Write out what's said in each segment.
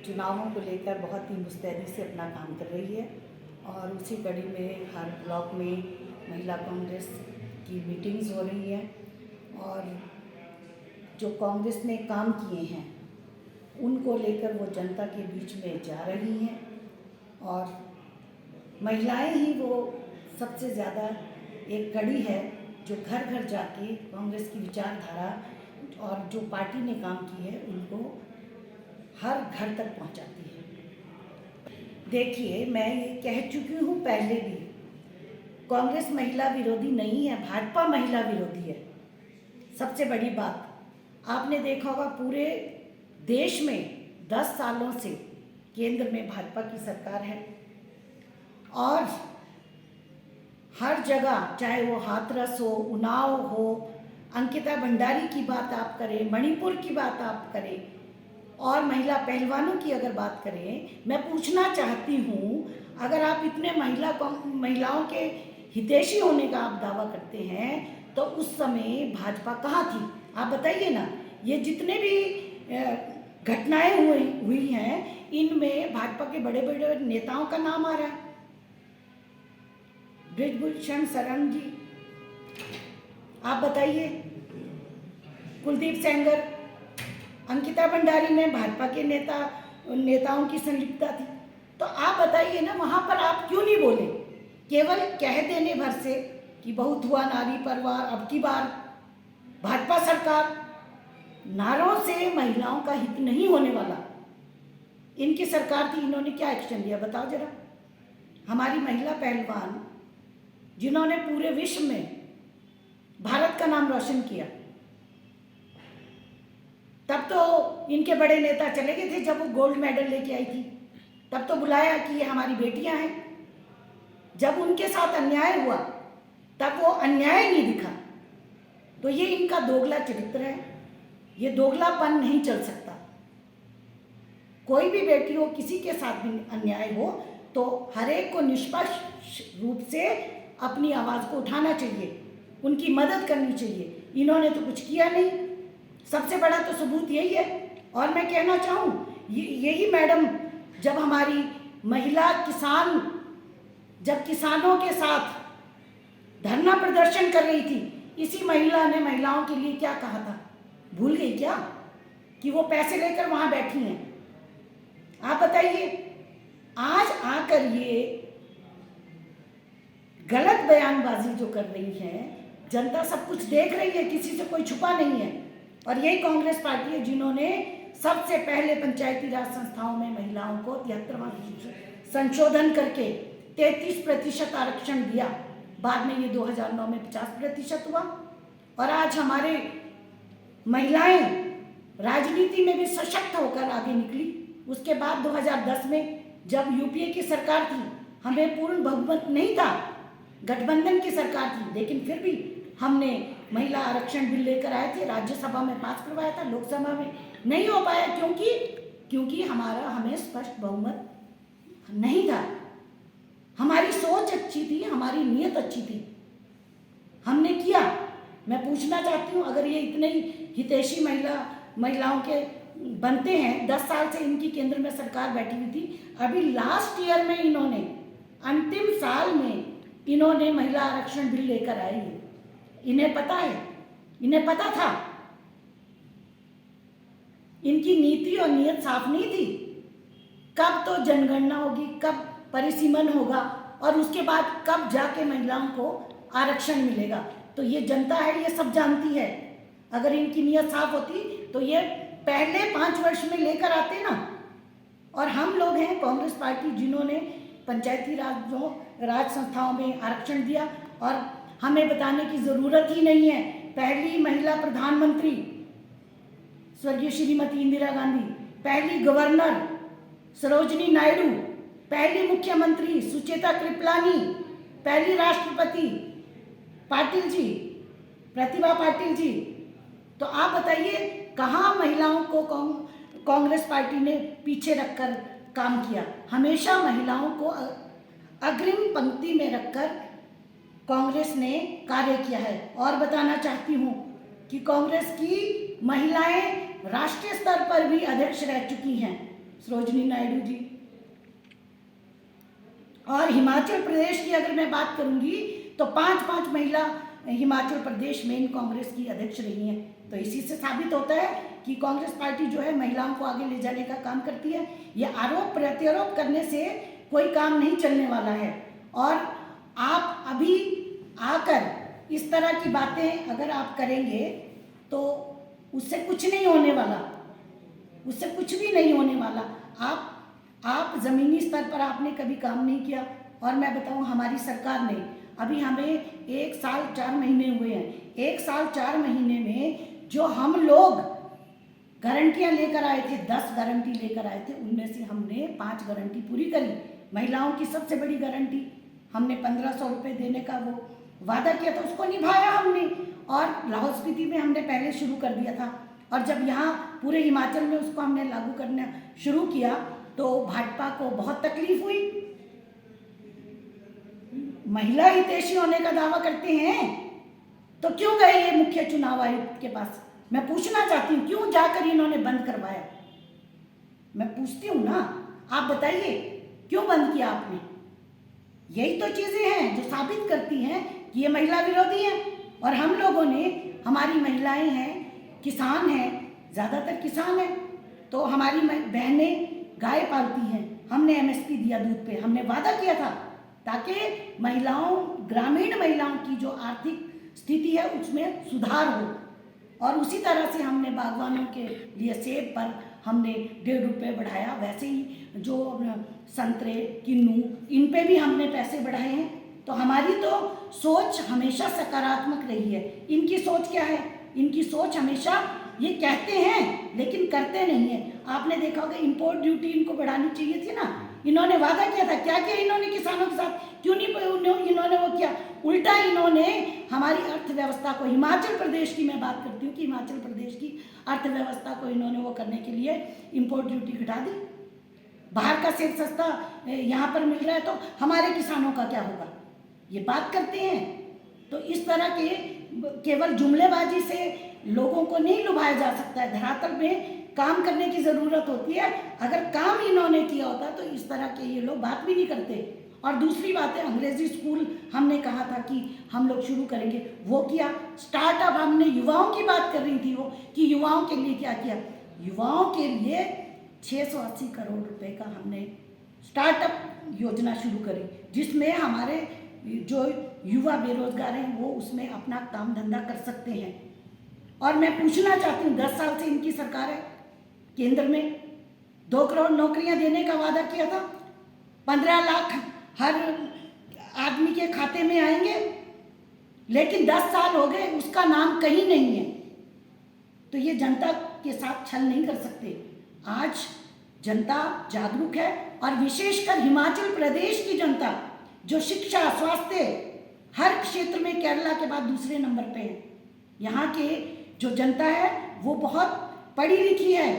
चुनावों को लेकर बहुत ही मुस्तैदी से अपना काम कर रही है और उसी कड़ी में हर ब्लॉक में महिला कांग्रेस की मीटिंग्स हो रही हैं और जो कांग्रेस ने काम किए हैं उनको लेकर वो जनता के बीच में जा रही हैं और महिलाएं ही वो सबसे ज़्यादा एक कड़ी है जो घर घर जाके कांग्रेस की विचारधारा और जो पार्टी ने काम की है उनको हर घर तक पहुंचाती है। देखिए, मैं ये कह चुकी हूँ पहले भी, कांग्रेस महिला विरोधी नहीं है, भाजपा महिला विरोधी है। सबसे बड़ी बात आपने देखा होगा, पूरे देश में 10 सालों से केंद्र में भाजपा की सरकार है और हर जगह, चाहे वो हाथरस हो, उन्नाव हो, अंकिता भंडारी की बात आप करें, मणिपुर की बात आप करें और महिला पहलवानों की अगर बात करें, मैं पूछना चाहती हूँ, अगर आप इतने महिलाओं के हितैषी होने का आप दावा करते हैं तो उस समय भाजपा कहाँ थी? आप बताइए ना। ये जितने भी घटनाएं हुई हैं, इनमें भाजपा के बड़े बड़े नेताओं का नाम आ रहा है। बृजभूषण शरण जी, आप बताइए, कुलदीप सेंगर, अंकिता भंडारी में भाजपा के नेताओं की संलिप्तता थी। तो आप बताइए ना, वहाँ पर आप क्यों नहीं बोले? केवल कह देने भर से कि बहुत हुआ नारी परवार, अब की बार भाजपा सरकार, नारों से महिलाओं का हित नहीं होने वाला। इनकी सरकार थी, इन्होंने क्या एक्शन लिया बताओ जरा। हमारी महिला पहलवान जिन्होंने पूरे विश्व में भारत का नाम रोशन किया, तब तो इनके बड़े नेता चले गए थे। जब वो गोल्ड मेडल लेके आई थी तब तो बुलाया कि ये हमारी बेटियां हैं। जब उनके साथ अन्याय हुआ तब वो अन्याय नहीं दिखा। तो ये इनका दोगला चरित्र है, ये दोगलापन नहीं चल सकता। कोई भी बेटी हो, किसी के साथ भी अन्याय हो तो हर एक को निष्पक्ष रूप से अपनी आवाज़ को उठाना चाहिए, उनकी मदद करनी चाहिए। इन्होंने तो कुछ किया नहीं। सबसे बड़ा तो सबूत यही है। और मैं कहना चाहूँ, यही मैडम जब हमारी महिला किसान, जब किसानों के साथ धरना प्रदर्शन कर रही थी, इसी महिला ने महिलाओं के लिए क्या कहा था? भूल गई क्या कि वो पैसे लेकर वहाँ बैठी हैं? आप बताइए। आज आकर ये गलत बयानबाजी जो कर रही है, जनता सब कुछ देख रही है, किसी से कोई छुपा नहीं है। और यही कांग्रेस पार्टी है जिन्होंने सबसे पहले पंचायती राज संस्थाओं में महिलाओं को 73वां संशोधन करके 33% आरक्षण दिया। बाद में ये 2009 में 50% हुआ। और आज हमारे महिलाएं राजनीति में भी सशक्त होकर आगे निकली। उसके बाद 2010 में जब यूपीए की सरकार थी, हमें पूर्ण बहुमत नहीं था, गठबंधन की सरकार थी, लेकिन फिर भी हमने महिला आरक्षण बिल लेकर आए थे, राज्यसभा में पास करवाया था, लोकसभा में नहीं हो पाया। क्योंकि हमें स्पष्ट बहुमत नहीं था। हमारी सोच अच्छी थी, हमारी नीयत अच्छी थी, हमने किया। मैं पूछना चाहती हूँ, अगर ये इतने ही हितैषी महिलाओं के बनते हैं, 10 साल से इनकी केंद्र में सरकार बैठी हुई थी, अभी लास्ट ईयर में इन्होंने, अंतिम साल में इन्होंने महिला आरक्षण बिल लेकर आई है। इन्हें पता है, इन्हें पता था, इनकी नीति और नीयत साफ नहीं थी। कब तो जनगणना होगी, कब परिसीमन होगा और उसके बाद कब जाके महिलाओं को आरक्षण मिलेगा। तो ये जनता है, ये सब जानती है। अगर इनकी नीयत साफ होती तो ये पहले 5 वर्ष में लेकर आते ना। और हम लोग हैं कांग्रेस पार्टी जिन्होंने पंचायती राज संस्थाओं में आरक्षण दिया। और हमें बताने की ज़रूरत ही नहीं है, पहली महिला प्रधानमंत्री स्वर्गीय श्रीमती इंदिरा गांधी, पहली गवर्नर सरोजनी नायडू, पहली मुख्यमंत्री सुचेता कृपलानी, पहली राष्ट्रपति पाटिल जी, प्रतिभा पाटिल जी। तो आप बताइए, कहाँ महिलाओं को कांग्रेस पार्टी ने पीछे रखकर काम किया? हमेशा महिलाओं को अग्रिम पंक्ति में रखकर कांग्रेस ने कार्य किया है। और बताना चाहती हूँ कि कांग्रेस की महिलाएं राष्ट्रीय स्तर पर भी अध्यक्ष रह चुकी हैं। सरोजिनी नायडू जी। और हिमाचल प्रदेश की अगर मैं बात करूंगी तो 5 महिला हिमाचल प्रदेश में कांग्रेस की अध्यक्ष रही हैं। तो इसी से साबित होता है कि कांग्रेस पार्टी जो है महिलाओं को आगे ले जाने का काम करती है। ये आरोप प्रत्यारोप करने से कोई काम नहीं चलने वाला है। और आप अभी आकर इस तरह की बातें अगर आप करेंगे तो उससे कुछ नहीं होने वाला, उससे कुछ भी नहीं होने वाला। आप ज़मीनी स्तर पर आपने कभी काम नहीं किया। और मैं बताऊं, हमारी सरकार ने अभी हमें 1 साल 4 महीने हुए हैं। 1 साल 4 महीने में जो हम लोग गारंटियां लेकर आए थे, 10 गारंटी लेकर आए थे, उनमें से हमने 5 गारंटी पूरी करी। महिलाओं की सबसे बड़ी गारंटी हमने 1500 रुपये देने का वो वादा किया था, उसको निभाया हमने। और लाहौल स्पीति में हमने पहले शुरू कर दिया था। और जब यहाँ पूरे हिमाचल में उसको हमने लागू करना शुरू किया तो भाजपा को बहुत तकलीफ हुई। महिला हितैषी होने का दावा करते हैं तो क्यों गए ये मुख्य चुनाव आयुक्त के पास? मैं पूछना चाहती हूँ, क्यों जाकर इन्होंने बंद करवाया? मैं पूछती हूँ ना, आप बताइए क्यों बंद किया आपने? यही तो चीजें हैं जो साबित करती हैं कि ये महिला विरोधी हैं। और हम लोगों ने, हमारी महिलाएं हैं, किसान हैं, ज़्यादातर किसान हैं, तो हमारी बहनें गाय पालती हैं। हमने MSP दिया दूध पे, हमने वादा किया था ताकि महिलाओं, ग्रामीण महिलाओं की जो आर्थिक स्थिति है उसमें सुधार हो। और उसी तरह से हमने बागवानों के लिए सेब पर हमने 1.5 रुपये बढ़ाया। वैसे ही जो संतरे, किन्नू, इन पे भी हमने पैसे बढ़ाए हैं। तो हमारी तो सोच हमेशा सकारात्मक रही है। इनकी सोच क्या है? इनकी सोच हमेशा ये कहते हैं लेकिन करते नहीं है। आपने देखा होगा इंपोर्ट ड्यूटी इनको बढ़ानी चाहिए थी ना, इन्होंने वादा किया था। क्या किया इन्होंने किसानों के साथ? क्यों नहीं इन्होंने वो किया? उल्टा इन्होंने हमारी अर्थव्यवस्था को, हिमाचल प्रदेश की मैं बात करती हूँ कि हिमाचल प्रदेश की अर्थव्यवस्था को इन्होंने वो करने के लिए इंपोर्ट ड्यूटी घटा दी। बाहर का सेब सस्ता यहाँ पर मिल रहा है तो हमारे किसानों का क्या होगा? ये बात करते हैं। तो इस तरह के केवल जुमलेबाजी से लोगों को नहीं लुभाया जा सकता है। धरातल में काम करने की ज़रूरत होती है। अगर काम इन्होंने किया होता तो इस तरह के ये लोग बात भी नहीं करते। और दूसरी बात है, अंग्रेजी स्कूल हमने कहा था कि हम लोग शुरू करेंगे, वो किया। स्टार्टअप, हमने युवाओं की बात कर रही थी वो, कि युवाओं के लिए क्या किया? युवाओं के लिए 680 करोड़ रुपए का हमने स्टार्टअप योजना शुरू करी, जिसमें हमारे जो युवा बेरोजगार हैं वो उसमें अपना काम धंधा कर सकते हैं। और मैं पूछना चाहती हूँ, 10 साल से इनकी सरकार है, केंद्र में 2 करोड़ नौकरियां देने का वादा किया था। 15 लाख हर आदमी के खाते में आएंगे, लेकिन 10 साल हो गए, उसका नाम कहीं नहीं है। तो ये जनता के साथ छल नहीं कर सकते। आज जनता जागरूक है और विशेषकर हिमाचल प्रदेश की जनता जो शिक्षा, स्वास्थ्य, हर क्षेत्र में केरला के बाद दूसरे नंबर पे है। यहाँ के जो जनता है वो बहुत पढ़ी लिखी है,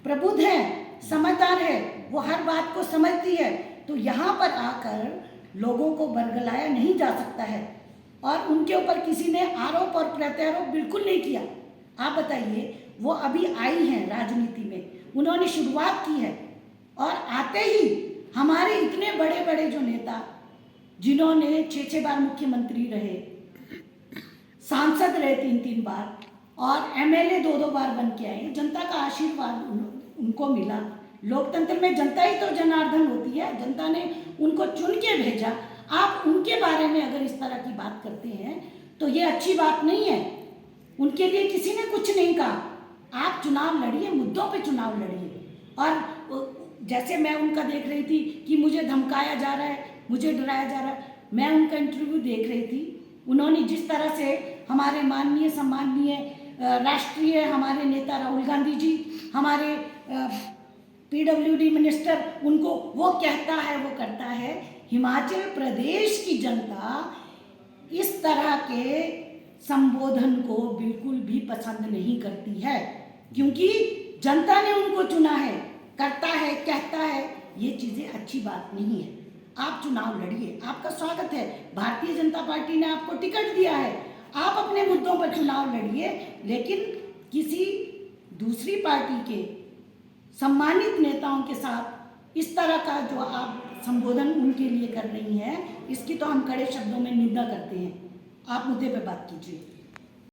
प्रबुद्ध है, समझदार है, वो हर बात को समझती है। तो यहाँ पर आकर लोगों को बरगलाया नहीं जा सकता है और उनके ऊपर किसी ने आरोप और प्रत्यारोप बिल्कुल नहीं किया। आप बताइए, वो अभी आई हैं राजनीति में, उन्होंने शुरुआत की है और आते ही हमारे इतने बड़े बड़े जो नेता, जिन्होंने 6 बार मुख्यमंत्री रहे, सांसद रहे 3 बार और MLA 2 बार बन के आए, जनता का आशीर्वाद उनको मिला। लोकतंत्र में जनता ही तो जनार्दन होती है, जनता ने उनको चुन के भेजा। आप उनके बारे में अगर इस तरह की बात करते हैं तो ये अच्छी बात नहीं है। उनके लिए किसी ने कुछ नहीं कहा। आप चुनाव लड़िए, मुद्दों पे चुनाव लड़िए। और जैसे मैं उनका देख रही थी कि मुझे धमकाया जा रहा है, मुझे डराया जा रहा है, मैं उनका इंटरव्यू देख रही थी। उन्होंने जिस तरह से हमारे माननीय सम्माननीय राष्ट्रीय हमारे नेता राहुल गांधी जी, हमारे PWD मिनिस्टर, उनको वो कहता है, वो करता है। हिमाचल प्रदेश की जनता इस तरह के संबोधन को बिल्कुल भी पसंद नहीं करती है, क्योंकि जनता ने उनको चुना है। करता है, कहता है, ये चीज़ें अच्छी बात नहीं है। आप चुनाव लड़िए, आपका स्वागत है। भारतीय जनता पार्टी ने आपको टिकट दिया है, आप अपने मुद्दों पर चुनाव लड़िए, लेकिन किसी दूसरी पार्टी के सम्मानित नेताओं के साथ इस तरह का जो आप संबोधन उनके लिए कर रही हैं, इसकी तो हम कड़े शब्दों में निंदा करते हैं। आप मुद्दे पे बात कीजिए।